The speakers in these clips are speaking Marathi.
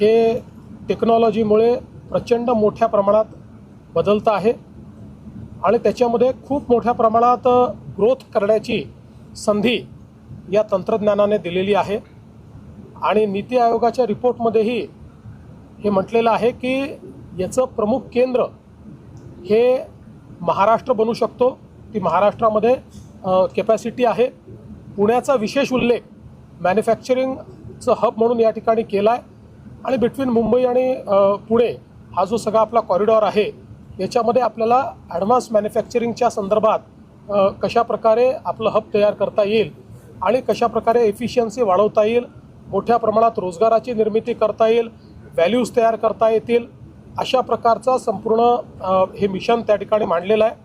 हे टेक्नॉलॉजीमुळे प्रचंड मोठ्या प्रमाणात बदलतं आहे आणि त्याच्यामध्ये खूप मोठ्या प्रमाणात ग्रोथ करण्याची संधी या तंत्रज्ञानाने दिलेली आहे। आणि नीती आयोगाच्या रिपोर्टमध्येही हे म्हटलेलं आहे की याचं प्रमुख केंद्र हे महाराष्ट्र बनू शकतो। ती महाराष्ट्रामध्ये कॅपॅसिटी आहे। पुण्याचा विशेष उल्लेख मॅन्युफॅक्चरिंगचं हब म्हणून या ठिकाणी केला आहे आणि बिटवीन मुंबई आणि पुणे हा जो सगळा आपला कॉरिडॉर आहे याच्यामध्ये आपल्याला ॲडव्हान्स मॅन्युफॅक्चरिंगच्या संदर्भात कशा प्रकारे आपलं हब तयार करता येईल आणि कशा प्रकारे एफिशियन्सी वाढवता येईल, मोठ्या प्रमाणात रोजगाराची निर्मिती करता येईल, व्हॅल्यूज तयार करता येतील, अशा प्रकारचा संपूर्ण हे मिशन त्या ठिकाणी मांडलेलं आहे।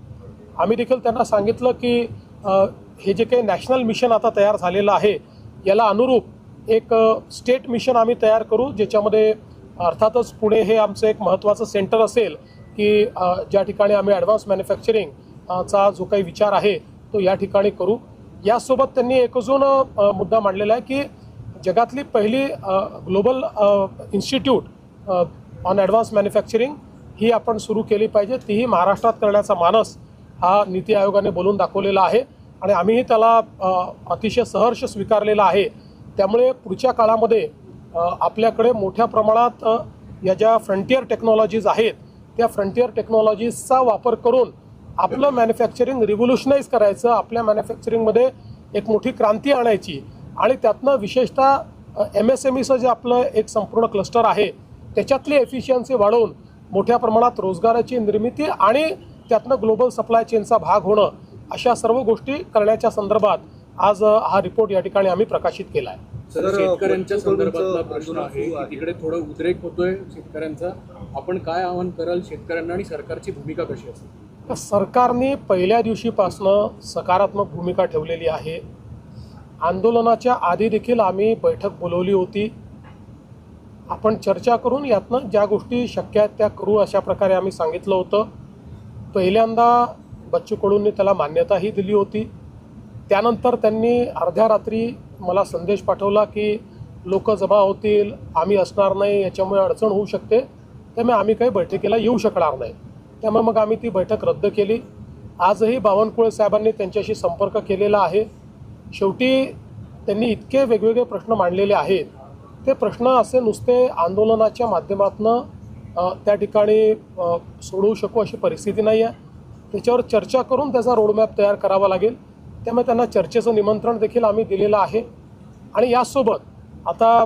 आम्ही देखील त्यांना सांगितलं की हे जे काही नॅशनल मिशन आता तयार झालेलं आहे याला अनुरूप एक स्टेट मिशन आम्ही तयार करू, ज्याच्यामध्ये अर्थातच पुणे हे आमचं एक महत्त्वाचं सेंटर असेल की ज्या ठिकाणी आम्ही ॲडव्हान्स मॅन्युफॅक्चरिंगचा जो काही विचार आहे तो या ठिकाणी करू। यासोबत त्यांनी एक अजून मुद्दा मांडलेला आहे की जगातली पहिली global institute on advance manufacturing ही आपण सुरू केली पाहिजे, तीही महाराष्ट्रात करण्याचा मानस हा नीती आयोगाने बोलून दाखवलेला आहे आणि आम्हीही त्याला अतिशय सहर्ष स्वीकारलेला आहे। त्यामुळे पुढच्या काळामध्ये आपल्याकडे मोठ्या प्रमाणात या ज्या फ्रंटियर टेक्नॉलॉजीज आहेत त्या फ्रंटियर टेक्नॉलॉजीजचा वापर करून आपलं मॅन्युफॅक्चरिंग रिव्होल्युशनाइज करायचं, आपल्या मॅन्युफॅक्चरिंगमध्ये एक मोठी क्रांती आणायची आणि त्यातनं विशेषतः MSMEचं जे आपलं एक संपूर्ण क्लस्टर आहे त्याच्यातली एफिशियन्सी वाढवून मोठ्या प्रमाणात रोजगाराची निर्मिती आणि त्यातनं ग्लोबल सप्लाय चेनचा भाग होणं, अशा सर्व गोष्टी करण्याच्या संदर्भात आज हा रिपोर्ट या ठिकाणी आम्ही प्रकाशित केला आहे। शेतकऱ्यांच्या संदर्भातला प्रश्न आहे की तिकडे थोडं उद्रेक होतोय शेतकऱ्यांचा, आपण काय आवाहन कराल शेतकऱ्यांना आणि सरकारची भूमिका कशी असेल? सरकारने पहिल्या दिवशीपासून सकारात्मक भूमिका ठेवलेली आहे। आंदोलनाच्या आधी देखील आम्ही बैठक बोलवली होती, आपण चर्चा करून यातनं ज्या गोष्टी शक्य आहेत त्या करू अशा प्रकारे आम्ही सांगितलं होतं। पहिल्यांदा बच्चू कडूंनी त्याला मान्यताही दिली होती, त्यानंतर त्यांनी अर्ध्या रात्री मला संदेश पाठवला की लोक जमा होतील, आम्ही असणार नाही, याच्यामुळे अडचण होऊ शकते, त्यामुळे आम्ही काही बैठकीला येऊ शकणार नाही। त्यामुळे मग आम्ही ती बैठक रद्द केली। आजही बावनकुळे साहेबांनी त्यांच्याशी संपर्क केलेला आहे। शेवटी त्यांनी इतके वेगवेगळे प्रश्न मांडलेले आहेत, ते प्रश्न असे नुसते आंदोलनाच्या माध्यमातून त्या ठिकाणी सोडवू शकू अशी परिस्थिती नाही आहे। त्याच्यावर चर्चा करून त्याचा रोडमॅप तयार करावा लागेल। त्यामुळे त्यांना चर्चेचं निमंत्रण देखील आम्ही दिलेलं आहे। आणि यासोबत आता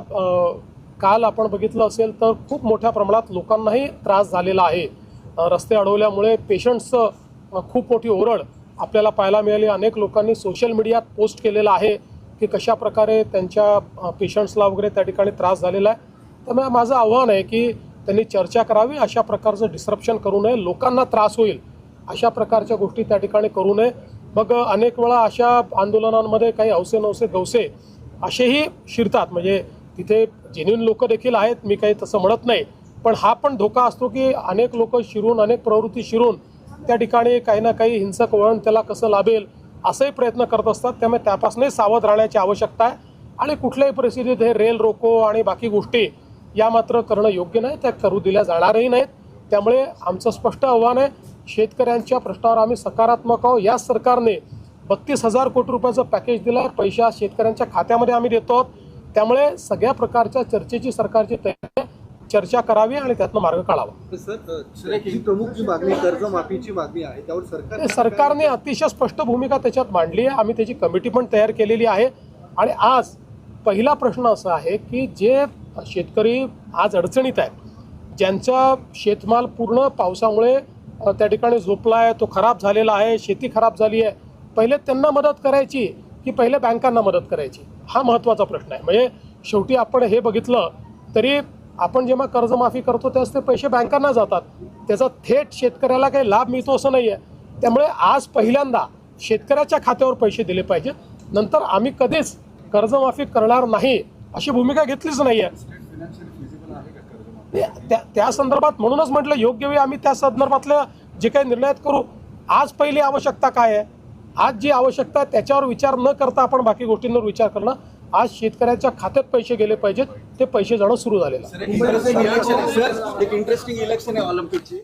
काल आपण बघितलं असेल तर खूप मोठ्या प्रमाणात लोकांनाही त्रास झालेला आहे। रस्ते अडवल्यामुळे पेशंट्सचं खूप मोठी ओरड आपल्याला पाहायला मिळाली। अनेक लोकांनी सोशल मीडियात पोस्ट केलेलं आहे की कशा प्रकारे त्यांच्या पेशंट्सला वगैरे त्या ठिकाणी त्रास झालेला आहे। त्यामुळे माझं आव्हान आहे की त्यांनी चर्चा करावी, अशा प्रकारचं डिस्रप्शन करू नये, लोकांना त्रास होईल अशा प्रकारच्या गोष्टी त्या ठिकाणी करू नये। मग अनेक वेळा अशा आंदोलनांमध्ये काही हौसे नवसे गवसे असेही शिरतात, म्हणजे तिथे जेन्युइन लोक देखील आहेत, मी काही तसं म्हणत नाही, पण हा पण धोका असतो की अनेक लोक शिरून, अनेक प्रवृत्ती शिरून त्या ठिकाणी काही ना काही हिंसक वळण त्याला कसं लाभेल असेही प्रयत्न करत असतात। त्यामुळे त्यापासूनही सावध राहण्याची आवश्यकता आहे आणि कुठल्याही परिस्थितीत हे रेल रोको आणि बाकी गोष्टी या मात्र करणं योग्य नाही, त्या करू दिल्या जाणारही नाहीत। त्यामुळे आमचं स्पष्ट आव्हान आहे, शेतकऱ्यांच्या प्रश्नावर आम्ही सकारात्मक आहोत। या सरकारने 32,000 कोटी रुपयाचं पॅकेज दिलं आहे, पैसा शेतकऱ्यांच्या खात्यामध्ये आम्ही देतो आहोत। त्यामुळे सगळ्या प्रकारच्या चर्चेची सरकारची तयारी, चर्चा करावी आणि त्यातनं मार्ग काढावा। सर, ही प्रमुख जी मागणी कर्जमाफीची मागणी आहे त्यावर सरकारने अतिशय स्पष्ट भूमिका त्याच्यात मांडली आहे। आम्ही त्याची कमिटी पण तयार केलेली आहे आणि आज पहिला प्रश्न असा आहे की जे शेतकरी आज अडचणीत आहेत, ज्यांचा शेतमाल पूर्ण पावसामुळे त्या ठिकाणी झोपला आहे, तो खराब झालेला आहे, शेती खराब झाली आहे, पहिले त्यांना मदत करायची की पहिले बँकांना मदत करायची, हा महत्त्वाचा प्रश्न आहे। म्हणजे शेवटी आपण हे बघितलं तरी आपण जेव्हा कर्जमाफी करतो त्यावेळेस ते पैसे बँकांना जातात, त्याचा थेट शेतकऱ्याला काही लाभ मिळतो असं नाही आहे। त्यामुळे आज पहिल्यांदा शेतकऱ्याच्या खात्यावर पैसे दिले पाहिजेत, नंतर आम्ही कधीच कर्जमाफी करणार नाही अशी भूमिका घेतलीच नाही आहे। त्या संदर्भात म्हणूनच म्हटलं योग्य वेळी आम्ही त्या संदर्भातल्या जे काही निर्णय करू। आज पहिली आवश्यकता काय आहे, आज जी आवश्यकता आहे त्याच्यावर विचार न करता आपण बाकी गोष्टींवर विचार करणं। आज शेतकऱ्याच्या खात्यात पैसे गेले पाहिजेत, ते पैसे जाणं सुरू झालेलं आहे. एक इंटरेस्टिंग इलेक्शन आहे ऑलिम्पिकची.